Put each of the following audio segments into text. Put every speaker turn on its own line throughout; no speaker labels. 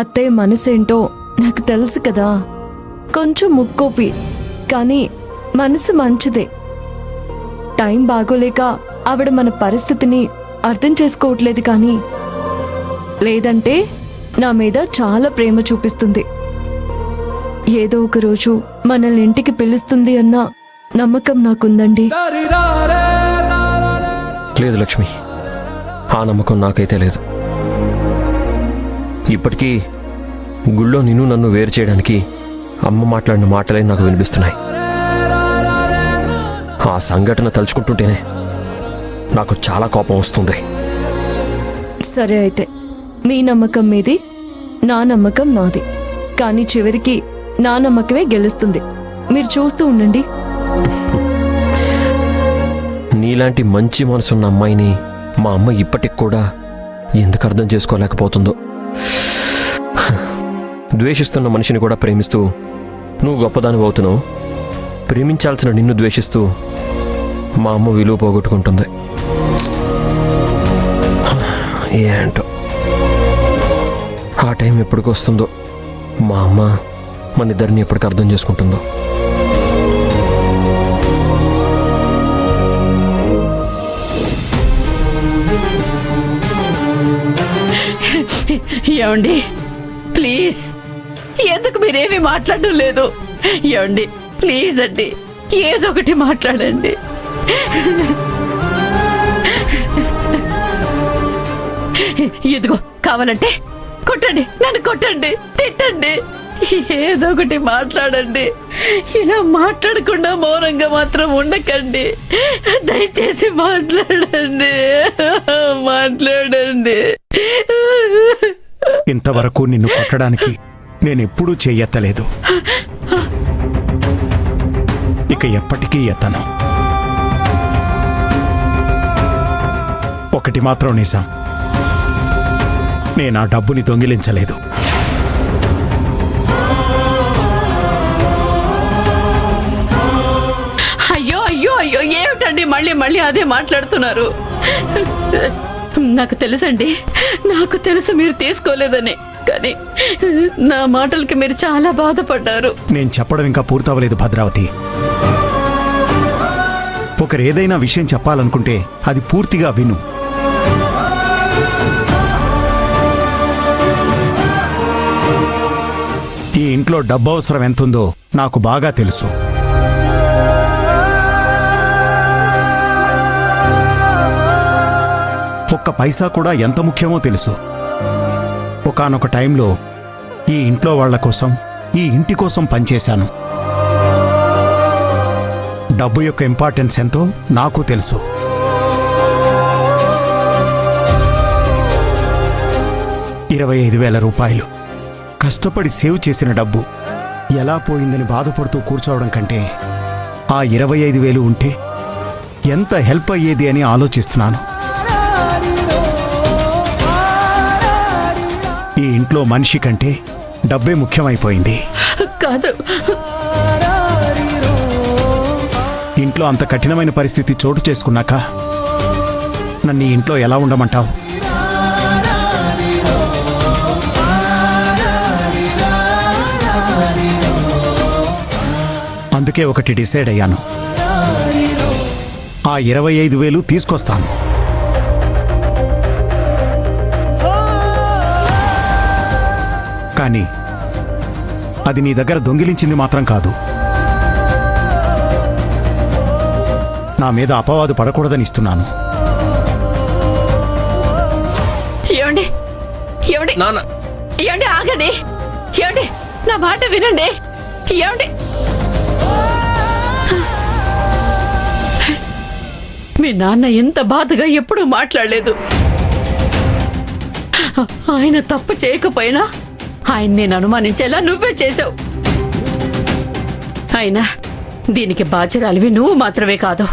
అత్తయ్య మనసేంటో నాకు తెలుసు కదా. కొంచెం ముక్కోపి, కానీ మనసు మంచిదే. టైం బాగోలేక ఆవిడ మన పరిస్థితిని అర్థం చేసుకోవట్లేదు, కానీ లేదంటే నా మీద చాలా ప్రేమ చూపిస్తుంది. ఏదో ఒక రోజు మనల్ని ఇంటికి పిలుస్తుంది అన్న నమ్మకం నాకుందండి.
లేదు లక్ష్మి, ఆ నమ్మకం నాకైతే లేదు. ఇప్పటికీ గుళ్ళో నిన్ను నన్ను వేరు చేయడానికి అమ్మ మాట్లాడిన మాటలే నాకు వినిపిస్తున్నాయి. ఆ సంఘటన తలుచుకుంటుంటేనే నాకు చాలా కోపం వస్తుంది.
సరే అయితే, మీ నమ్మకం మీది, నా నమ్మకం నాది. కానీ చివరికి నా నమ్మకమే గెలుస్తుంది. మీరు చూస్తూ ఉండండి.
నీలాంటి మంచి మనసున్న అమ్మాయిని మా అమ్మ ఇప్పటికి కూడా ఎందుకు అర్థం చేసుకోలేకపోతుందో. ద్వేషిస్తున్న మనిషిని కూడా ప్రేమిస్తూ నువ్వు గొప్పదానివి అవుతున్నావు. ప్రేమించాల్సిన నిన్ను ద్వేషిస్తూ మా అమ్మ విలువ పోగొట్టుకుంటుంది. ఏంటో ఆ టైం ఎప్పటికి వస్తుందో, మా అమ్మ మన ఇద్దరిని ఎప్పటికి అర్థం చేసుకుంటుందో.
ఏమండి, ప్లీజ్, ఎందుకు మీరేమీ మాట్లాడడం లేదు? ఏమండి, ప్లీజ్ అండి, ఏదో ఒకటి మాట్లాడండి. ఇదిగో, కావాలంటే కొట్టండి, నన్ను కొట్టండి, తిట్టండి, ఏదో ఒకటి మాట్లాడండి. ఇలా మాట్లాడకుండా మౌనంగా మాత్రం ఉండకండి. దయచేసి మాట్లాడండి, మాట్లాడండి.
ఇంతవరకు నిన్ను కొట్టడానికి నేనెప్పుడూ చెయ్యెత్తలేదు, ఇక ఎప్పటికీ ఎత్తను. ఒకటి మాత్రం నిజం, నేను ఆ డబ్బుని దొంగిలించలేదు.
అయ్యో అయ్యో అయ్యో, ఏమిటండి మళ్ళీ మళ్ళీ అదే మాట్లాడుతున్నారు? నాకు తెలుసండి, నాకు తెలుసు మీరు తీసుకోలేదని, కానీ నా మాటలకి మీరు చాలా బాధపడ్డారు.
నేను చెప్పడం ఇంకా పూర్తవలేదు భద్రావతి. ఒకరు ఏదైనా విషయం చెప్పాలనుకుంటే అది పూర్తిగా విను. ఈ ఇంట్లో డబ్బు అవసరం ఎంతుందో నాకు బాగా తెలుసు. ఒక్క పైసా కూడా ఎంత ముఖ్యమో తెలుసు. ఒకానొక టైంలో ఈ ఇంట్లో వాళ్ల కోసం, ఈ ఇంటి కోసం పనిచేశాను. డబ్బు యొక్క ఇంపార్టెన్స్ ఎంతో నాకు తెలుసు. ₹25,000 కష్టపడి సేవ్ చేసిన డబ్బు ఎలా పోయిందని బాధపడుతూ కూర్చోవడం కంటే ఆ 25,000 ఉంటే ఎంత హెల్ప్ అయ్యేది అని ఆలోచిస్తున్నాను. ఈ ఇంట్లో మనిషి కంటే డబ్బే ముఖ్యమైపోయింది.
కాదు,
ఇంట్లో అంత కఠినమైన పరిస్థితి చోటు చేసుకున్నాక నన్ను ఈ ఇంట్లో ఎలా ఉండమంటావు? అందుకే ఒకటి డిసైడ్ అయ్యాను. ఆ 25,000 తీసుకొస్తాను. కానీ అది నీ దగ్గర దొంగిలించింది మాత్రం కాదు. నా మీద అపవాదు పడకూడదని ఇస్తున్నాను.
ఏమండి, ఏమండి, ఏమండి, ఆగండి. ఏమండి, నా మాట వినండి. ఏమండి, మీ నాన్న ఎంత బాధగా ఎప్పుడూ మాట్లాడలేదు. ఆయన తప్పు చేయకపోయినా ఆయన నేను అనుమానించేలా నువ్వే చేసావు. అయినా దీనికి బాధ్యురాలివి నువ్వు మాత్రమే కాదు,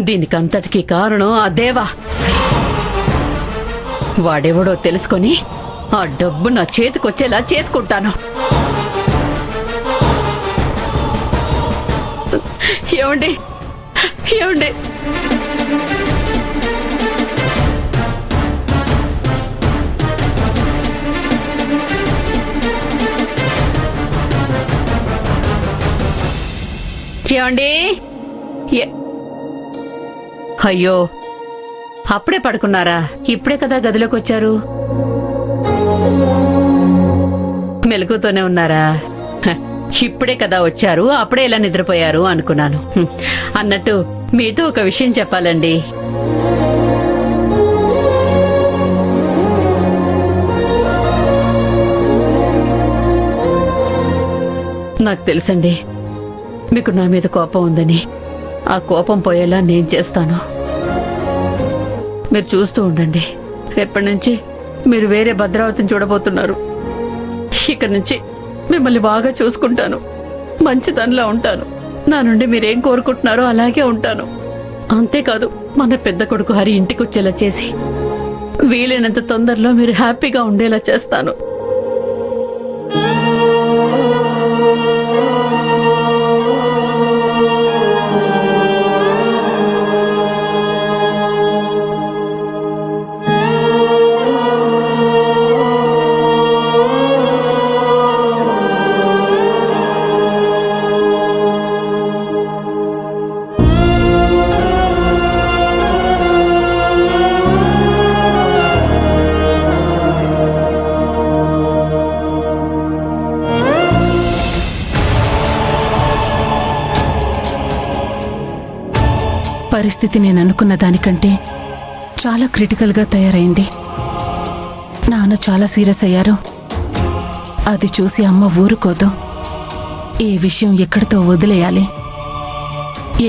దీనికంతటికీ కారణం ఆ దేవా. వాడెవడో తెలుసుకొని ఆ డబ్బు నా చేతికొచ్చేలా చేసుకుంటాను. ఏమండి, ఏమండి, ఏమండి అయ్యో అప్పుడే పడుకున్నారా? ఇప్పుడే కదా గదిలోకి వచ్చారు. మెలకుతోనే ఉన్నారా? ఇప్పుడే కదా వచ్చారు, అప్పుడే ఇలా నిద్రపోయారు అనుకున్నాను. అన్నట్టు మీతో ఒక విషయం చెప్పాలండి. నాకు తెలుసండి మీకు నా మీద కోపం ఉందని. ఆ కోపం పోయేలా నేను చేస్తాను. మీరు చూస్తూ ఉండండి. రేపటి నుంచి మీరు వేరే భద్రావతిని చూడబోతున్నారు. ఇక్కడి నుంచి మిమ్మల్ని బాగా చూసుకుంటాను, మంచితనంలా ఉంటాను. నా నుండి మీరేం కోరుకుంటున్నారో అలాగే ఉంటాను. అంతేకాదు, మన పెద్ద కొడుకు హరి ఇంటికి వచ్చేలా చేసి వీలైనంత తొందరలో మీరు హ్యాపీగా ఉండేలా చేస్తాను.
పరిస్థితి నేను అనుకున్న దానికంటే చాలా క్రిటికల్గా తయారైంది. నాన్న చాలా సీరియస్ అయ్యారు. అది చూసి అమ్మ ఊరుకోదు. ఈ విషయం ఎక్కడితో వదిలేయాలి.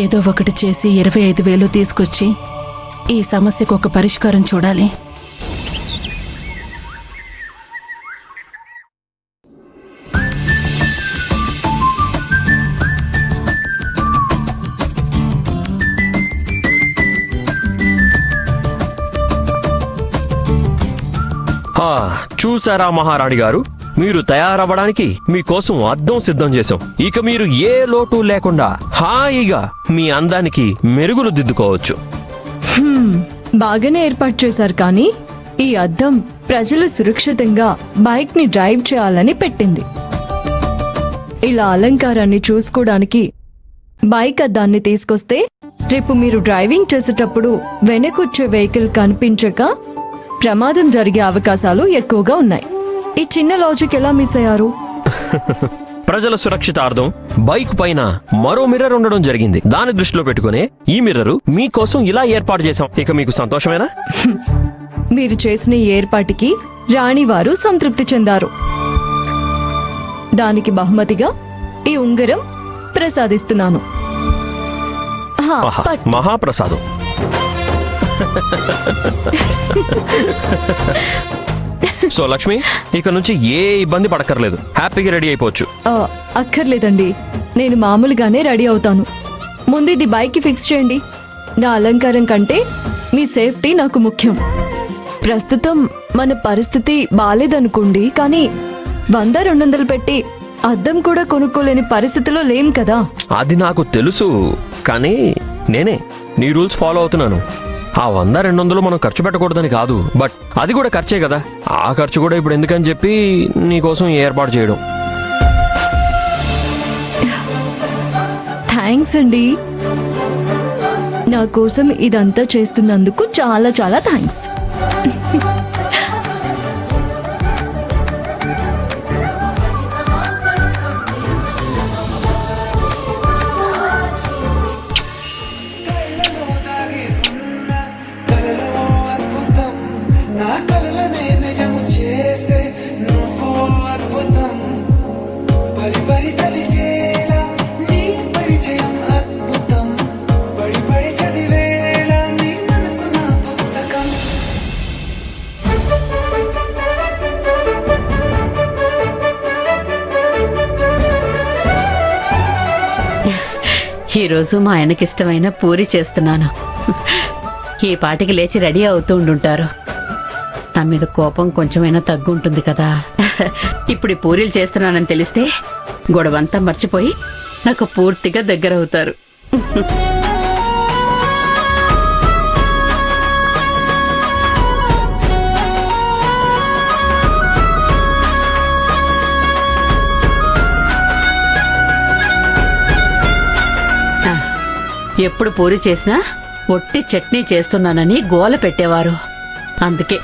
ఏదో ఒకటి చేసి 25,000 తీసుకొచ్చి ఈ సమస్యకు ఒక పరిష్కారం చూడాలి.
చూసారా మహారాణి గారు, మీరు తయారవ్వడానికి మీకోసం అద్దం సిద్ధం చేశాం. ఇక మీరు ఏ లోటు లేకుండా హాయిగా మీ అందానికి మెరుగులు దిద్దుకోవచ్చు.
బాగానే ఏర్పాటు చేశారు, కానీ ఈ అద్దం ప్రజలు సురక్షితంగా బైక్ ని డ్రైవ్ చేయాలని పెట్టింది. ఇలా అలంకారాన్ని చూసుకోవడానికి బైక్ అద్దాన్ని తీసుకొస్తే రేపు మీరు డ్రైవింగ్ చేసేటప్పుడు వెనకొచ్చే వెహికల్ కనిపించక ప్రమాదం జరిగే అవకాశాలు ఎక్కువగా ఉన్నాయి. ఈ చిన్న లాజిక్ ఎలా మిస్ అయ్యారు?
ప్రజల సురక్షితార్థం బైక్ పైన మరో మిర్రర్ ఉండడం జరిగింది. దాన్ని దృష్టిలో పెట్టుకునే ఈ మిర్రరు మీకోసం ఇలా ఏర్పాటు చేశాం. ఇక మీకు సంతోషమేనా?
మీరు చేసిన ఈ ఏర్పాటుకి రాణివారు సంతృప్తి చెందారు. దానికి బహుమతిగా ఈ ఉంగరం ప్రసాదిస్తున్నాను.
మహాప్రసాదం. సో లక్ష్మి, ఇక నుంచి ఏ ఇబ్బంది పడక్కర్లేదు, హ్యాపీగా రెడీ అయిపోవచ్చు.
అక్కర్లేదండి, నేను మామూలుగానే రెడీ అవుతాను. ముందు ఇది బైక్కి ఫిక్స్ చేయండి. నా అలంకారం కంటే మీ సేఫ్టీ నాకు ముఖ్యం. ప్రస్తుతం మన పరిస్థితి బాలేదనుకోండి, కానీ 100-200 పెట్టి అద్దం కూడా కొనుక్కోలేని పరిస్థితిలో లేం కదా.
అది నాకు తెలుసు, కానీ నేనే నీ రూల్స్ ఫాలో అవుతున్నాను. ఆ 100-200 మనం ఖర్చు పెట్టకూడదని కాదు, బట్ అది కూడా ఖర్చే కదా. ఆ ఖర్చు కూడా ఇప్పుడు ఎందుకని చెప్పి నీకోసం ఏర్పాటు చేయడం.
థ్యాంక్స్ అండి. నా కోసం ఇదంతా చేస్తున్నందుకు చాలా చాలా థ్యాంక్స్.
ఈరోజు మా ఆయనకిష్టమైన పూరి చేస్తున్నాను. ఈ పాటికి లేచి రెడీ అవుతూ ఉండుంటారు. నా మీద కోపం కొంచెమైనా తగ్గుంటుంది కదా. ఇప్పుడు ఈ పూరీలు చేస్తున్నానని తెలిస్తే గొడవంతా మర్చిపోయి నాకు పూర్తిగా దగ్గరవుతారు. ఎప్పుడు పూరి చేసినా ఒట్టి చట్నీ చేస్తున్నానని గోల పెట్టేవారు. అందుకే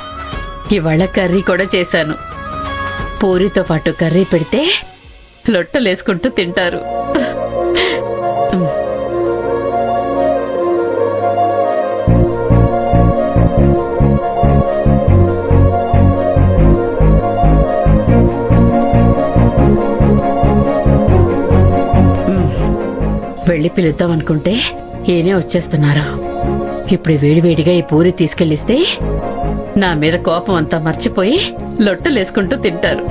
ఇవాళ కర్రీ కూడా చేశాను. పూరితో పాటు కర్రీ పెడితే లొట్టలేసుకుంటూ తింటారు. వెళ్ళి పిలుద్దాం అనుకుంటే ఏనే వచ్చేస్తున్నారు. ఇప్పుడు వేడివేడిగా ఈ పూరి తీసుకెళ్ళిస్తే నా మీద కోపం అంతా మర్చిపోయి లొట్టలేసుకుంటూ తింటారు.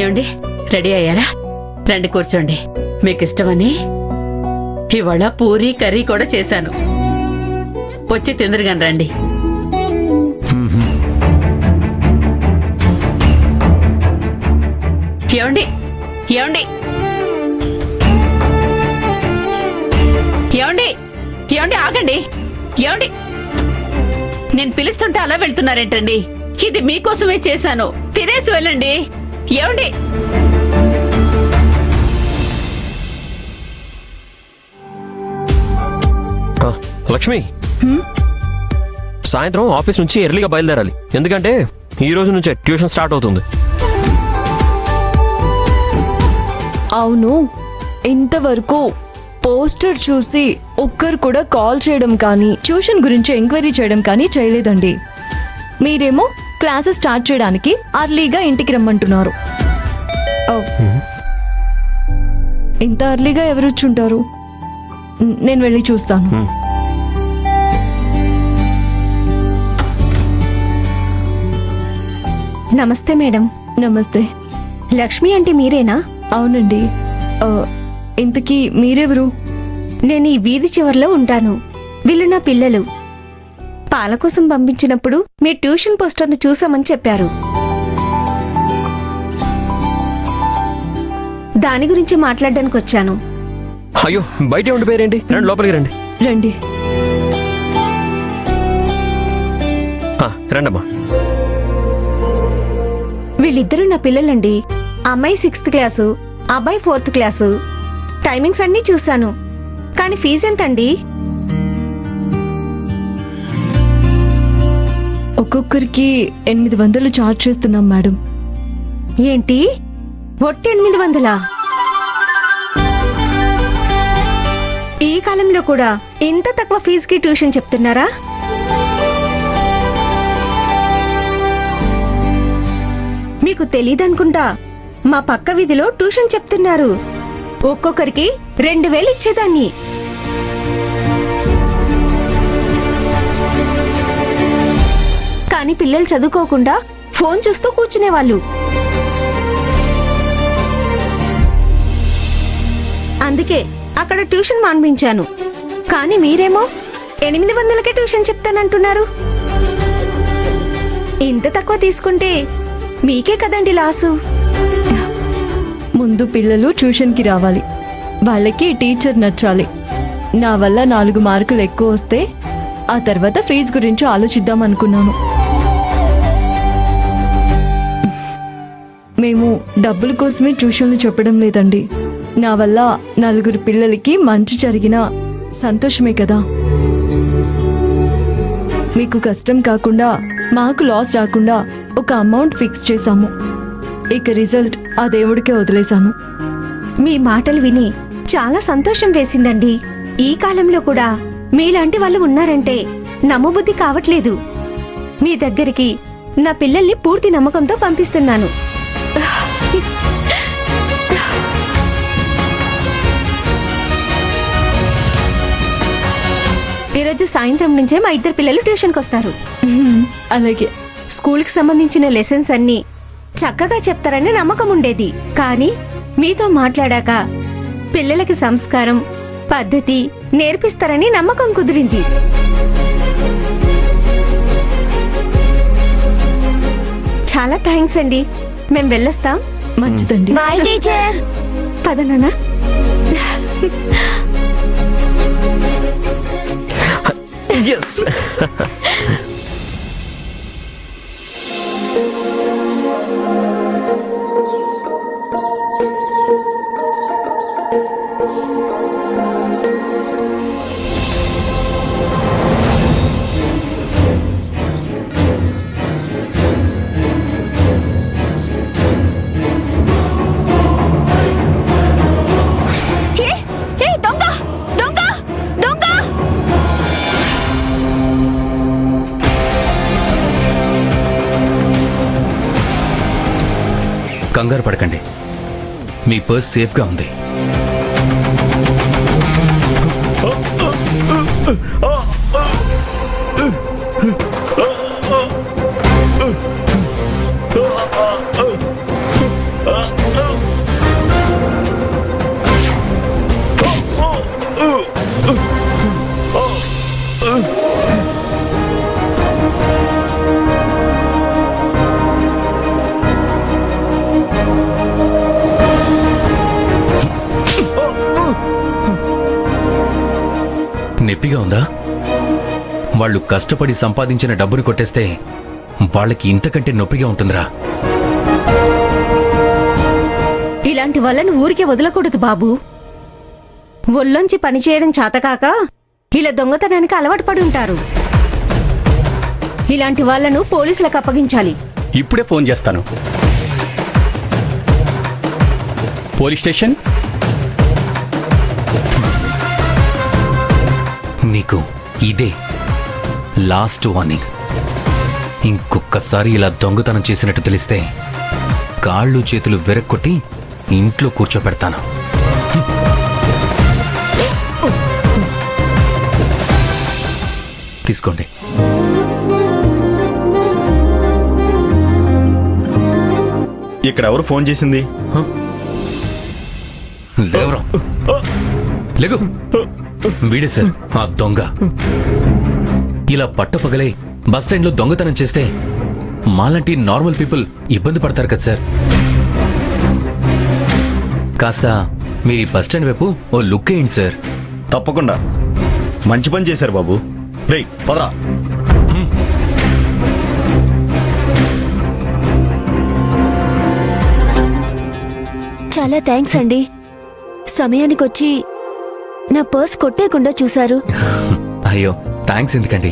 ఏమండి, రెడీ అయ్యారా? రండి కూర్చోండి. మీకు ఇష్టమని ఇవాళ పూరి కర్రీ కూడా చేశాను. వచ్చి తిందరుగాని రండి. ఏమండి ఏమండి ఏమండి ఏమండి ఆగండి. ఏమండి, నేను పిలుస్తుంటే అలా వెళ్తున్నారేంటండి? ఇది మీకోసమే చేశాను. తినేసి వెళ్ళండి. ఏమండి,
ఆ, లక్ష్మి, సాయంత్రం ఆఫీస్ నుంచి ఎర్లీగా బయలుదేరాలి. ఎందుకంటే ఈ రోజు నుంచే ట్యూషన్ స్టార్ట్ అవుతుంది.
అవును, ఇంతవరకు పోస్టర్ చూసి ఒక్కరు కూడా కాల్ చేయడం కానీ ట్యూషన్ గురించి ఎంక్వైరీ చేయడం కానీ చేయలేదండి. మీరేమో క్లాసెస్ స్టార్ట్ చేయడానికి అర్లీగా ఇంటికి రమ్మంటున్నారు. ఓ, ఇంత అర్లీగా ఎవరు వచ్చుంటారు? నేను వెళ్ళి చూస్తాను.
నమస్తే మేడం.
నమస్తే.
లక్ష్మి అంటే మీరేనా?
అవునండి. ఇంతకీ మీరెవరు?
నేను ఈ వీధి చివర్లో ఉంటాను. వీళ్ళు నా పిల్లలు. పాల కోసం పంపించినప్పుడు మీ ట్యూషన్ పోస్టర్ను చూసామని చెప్పారు. దాని గురించి మాట్లాడడానికి వచ్చాను.
అయ్యో, బయట ఉండిపోయారేంటి? రండి, లోపలికి రండి.
రండి.
రండమ్మా.
వీళ్ళిద్దరూ నా పిల్లలండి. అమ్మాయి 6th క్లాసు, అబ్బాయి 4th క్లాసు. టైమింగ్స్ అన్నీ చూశాను. కానీ ఫీజు ఎంతండి?
ఒక్కొక్కరికి 800 చార్జ్ చేస్తున్నాం మేడం.
ఏంటి, ఒట్టి 800? ఈ కాలంలో కూడా ఇంత తక్కువ ఫీజుకి ట్యూషన్ చెప్తున్నారా? మీకు తెలీదనుకుంటా, మా పక్క వీధిలో ట్యూషన్ చెప్తున్నారు. ఒక్కొక్కరికి 2000 ఇచ్చేదాన్ని. కానీ పిల్లలు చదువుకోకుండా ఫోన్ చూస్తూ కూర్చునేవాళ్ళు. అందుకే అక్కడ ట్యూషన్ మాన్పించాను. కానీ మీరేమో 800కే ట్యూషన్ చెప్తానంటున్నారు. ఇంత తక్కువ తీసుకుంటే మీకే కదండి లాసు.
ముందు పిల్లలు ట్యూషన్కి రావాలి. వాళ్ళకి టీచర్ నచ్చాలి. నా వల్ల 4 మార్కులు ఎక్కువ వస్తే ఆ తర్వాత ఫీజు గురించి ఆలోచిద్దాం అనుకున్నాను. మేము డబ్బుల కోసమే ట్యూషన్లు చెప్పడం లేదండి. నా వల్ల 4 పిల్లలకి మంచి జరిగినా సంతోషమే కదా. మీకు కష్టం కాకుండా మాకు లాస్ రాకుండా ఒక అమౌంట్ ఫిక్స్ చేశాము. ఇక రిజల్ట్ ఆ దేవుడికే వదిలేశాను.
మీ మాటలు విని చాలా సంతోషం వేసిందండి. ఈ కాలంలో కూడా మీలాంటి వాళ్ళు ఉన్నారంటే నమ్మబుద్ధి కావట్లేదు. మీ దగ్గరికి నా పిల్లల్ని పూర్తి నమ్మకంతో పంపిస్తున్నాను. ఈరోజు సాయంత్రం నుంచే మా 2 పిల్లలు ట్యూషన్కి వస్తారు.
అలాగే.
స్కూల్కి సంబంధించిన లెసన్స్ అన్నీ చక్కగా చెప్తారని నమ్మకం ఉండేది. కానీ మీతో మాట్లాడాక పిల్లలకి సంస్కారం, పద్ధతి నేర్పిస్తారని నమ్మకం కుదిరింది. చాలా థ్యాంక్స్ అండి. మేం వెళ్ళొస్తాం.
మంచిదండి.
Bye teacher. పద నాన్న.
ఎస్.
కంగారు పడకండి, మీ పర్స్ సేఫ్గా ఉంది. నొప్పిగా ఉందా? వాళ్ళు కష్టపడి సంపాదించిన డబ్బుని కొట్టేస్తే వాళ్ళకి ఇంతకంటే నొప్పిగా ఉంటుందిరా.
ఇలాంటి వాళ్ళని ఊరికే వదలకూడదు బాబు. ఒళ్ళొంచి పనిచేయడం చేతకాక ఇలా దొంగతనానికి అలవాటు పడి ఉంటారు. ఇలాంటి వాళ్ళను పోలీసులకు అప్పగించాలి.
ఇప్పుడే ఫోన్ చేస్తాను. Police station.
నీకు ఇదే లాస్ట్ వార్నింగ్. ఇంకొక్కసారి ఇలా దొంగతనం చేసినట్టు తెలిస్తే కాళ్ళు చేతులు విరక్కొట్టి ఇంట్లో కూర్చోపెడతాను. తీసుకోండి.
ఇక్కడ ఎవరు ఫోన్ చేసింది?
లేవరా, లేగు. వీడే సార్ ఆ దొంగ. ఇలా పట్టపగలే బస్టాండ్లో దొంగతనం చేస్తే మాలాంటి నార్మల్ పీపుల్ ఇబ్బంది పడతారు కదా సార్. కాస్త మీరు ఈ బస్టాండ్ వైపు ఓ లుక్ వేయండి సార్.
తప్పకుండా. మంచి పని చేశారు బాబు. రేయ్ పదరా.
చాలా థ్యాంక్స్ అండి. సమయానికి వచ్చి నా పర్స్ కొట్టేయకుండా చూశారు.
అయ్యో థ్యాంక్స్ ఎందుకండి,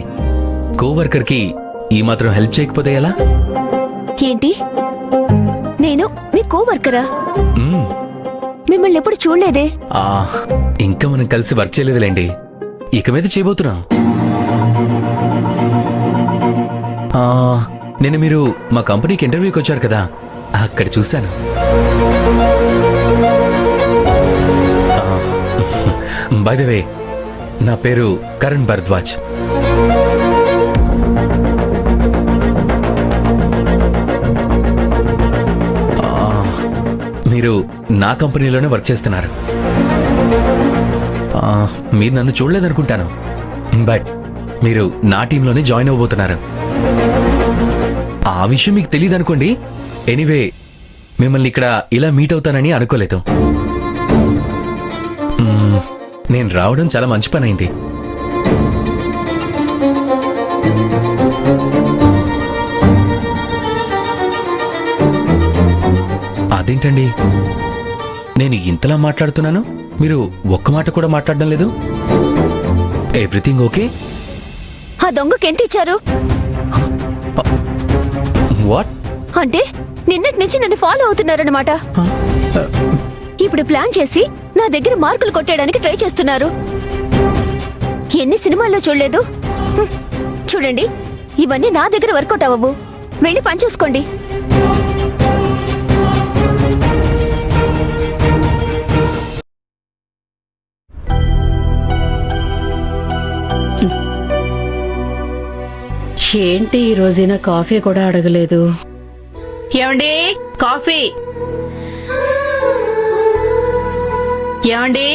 కోవర్కర్ కి ఈ మాత్రం హెల్ప్ చేయకపోతే ఎలా?
ఏంటి, నేను మీ కోవర్కరా?
మ్మ్.
మిమ్మల్ని ఎప్పుడు చూడలేదే.
ఆ, ఇంకా మనం కలిసి వర్క్ చేయలేదులేండి, ఇక మీద చేయబోతున్నాం. ఆ, నేను మీరు మా కంపెనీకి ఇంటర్వ్యూకి వచ్చారు కదా, అక్కడ చూశాను. బై ద వే, నా పేరు కరణ్ భరద్వాజ్. మీరు నా కంపెనీలోనే వర్క్ చేస్తున్నారు. మీరు నన్ను చూడలేదనుకుంటాను, బట్ మీరు నా టీంలోనే జాయిన్ అవ్వబోతున్నారు. ఆ విషయం మీకు తెలియదు అనుకోండి. ఎనీవే, మిమ్మల్ని ఇక్కడ ఇలా మీట్ అవుతానని అనుకోలేదు. నేను రావడం చాలా మంచి పని అయింది. అదేంటండి, నేను ఇంతలా మాట్లాడుతున్నాను, మీరు ఒక్క మాట కూడా మాట్లాడడం లేదు. Everything okay?
ఆ దొంగకి ఎంత ఇచ్చారు?
వాట్?
అంటే నిన్నటి నుంచి నన్ను ఫాలో అవుతున్నారన్నమాట. ఇప్పుడు ప్లాన్ చేసి నా దగ్గర మార్కులు కొట్టేయడానికి ట్రై చేస్తున్నారు. ఎన్ని సినిమాల్లో చూడలేదు. చూడండి, ఇవన్నీ నా దగ్గర వర్కౌట్ అవ్వవు. వెళ్ళి పని చూసుకోండి.
ఏంటి ఈ రోజైనా కాఫీ కూడా అడగలేదు? ఏమండి, కాఫీ ఏమండి?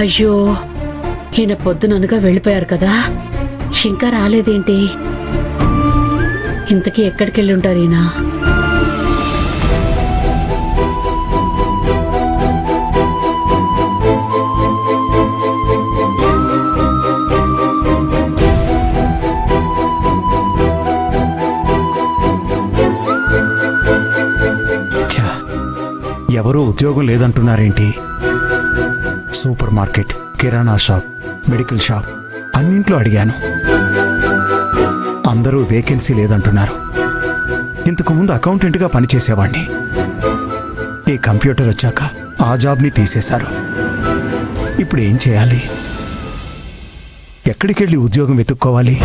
అయ్యో, ఈయన పొద్దుననగా వెళ్ళిపోయారు కదా, ఇంకా రాలేదేంటి? ఇంతకీ ఎక్కడికి వెళ్ళి ఉంటారు ఈయన?
ఎవరూ ఉద్యోగం లేదంటున్నారేంటి? సూపర్ మార్కెట్, కిరాణా షాప్, మెడికల్ షాప్ అన్నింట్లో అడిగాను. అందరూ వేకెన్సీ లేదంటున్నారు. ఇంతకుముందు అకౌంటెంట్గా పనిచేసేవాణ్ణి. ఈ కంప్యూటర్ వచ్చాక ఆ జాబ్ని తీసేశారు. ఇప్పుడు ఏం చేయాలి? ఎక్కడికెళ్ళి ఉద్యోగం వెతుక్కోవాలి?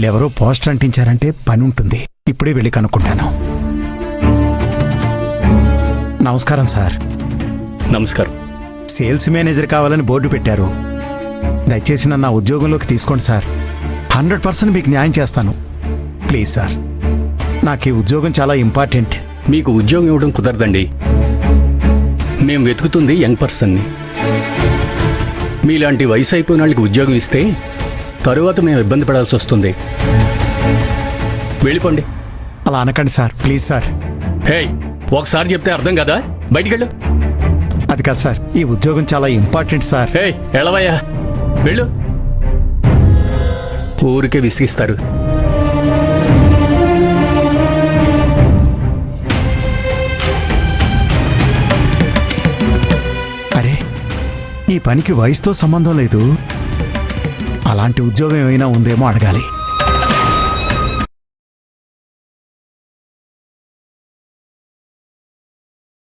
వీళ్ళెవరో పోస్టర్ అంటించారంటే పని ఉంటుంది. ఇప్పుడే వెళ్ళి కనుక్కుంటాను. నమస్కారం సార్.
నమస్కారం.
సేల్స్ మేనేజర్ కావాలని బోర్డు పెట్టారు. దయచేసి నన్ను నా ఉద్యోగంలోకి తీసుకోండి సార్. 100% మీకు న్యాయం చేస్తాను. ప్లీజ్ సార్, నాకు ఈ ఉద్యోగం చాలా ఇంపార్టెంట్.
మీకు ఉద్యోగం ఇవ్వడం కుదరదండి. మేము వెతుకుతుంది యంగ్ పర్సన్ని. మీలాంటి వయసు అయిపోయిన వాళ్ళకి ఉద్యోగం ఇస్తే తరువాత మేము ఇబ్బంది పడాల్సి వస్తుంది. వెళ్ళిపోండి.
అలా అనకండి సార్, ప్లీజ్ సార్.
హే, ఒకసారి చెప్తే అర్థం కదా, బయటికెళ్ళు.
అది కాదు సార్, ఈ ఉద్యోగం చాలా ఇంపార్టెంట్ సార్.
హే, ఎలవయ్యా, వెళ్ళు. ఊరికే విసిగిస్తారు.
అరే, ఈ పనికి వయసుతో సంబంధం లేదు. అలాంటి ఉద్యోగం ఏమైనా ఉందేమో అడగాలి.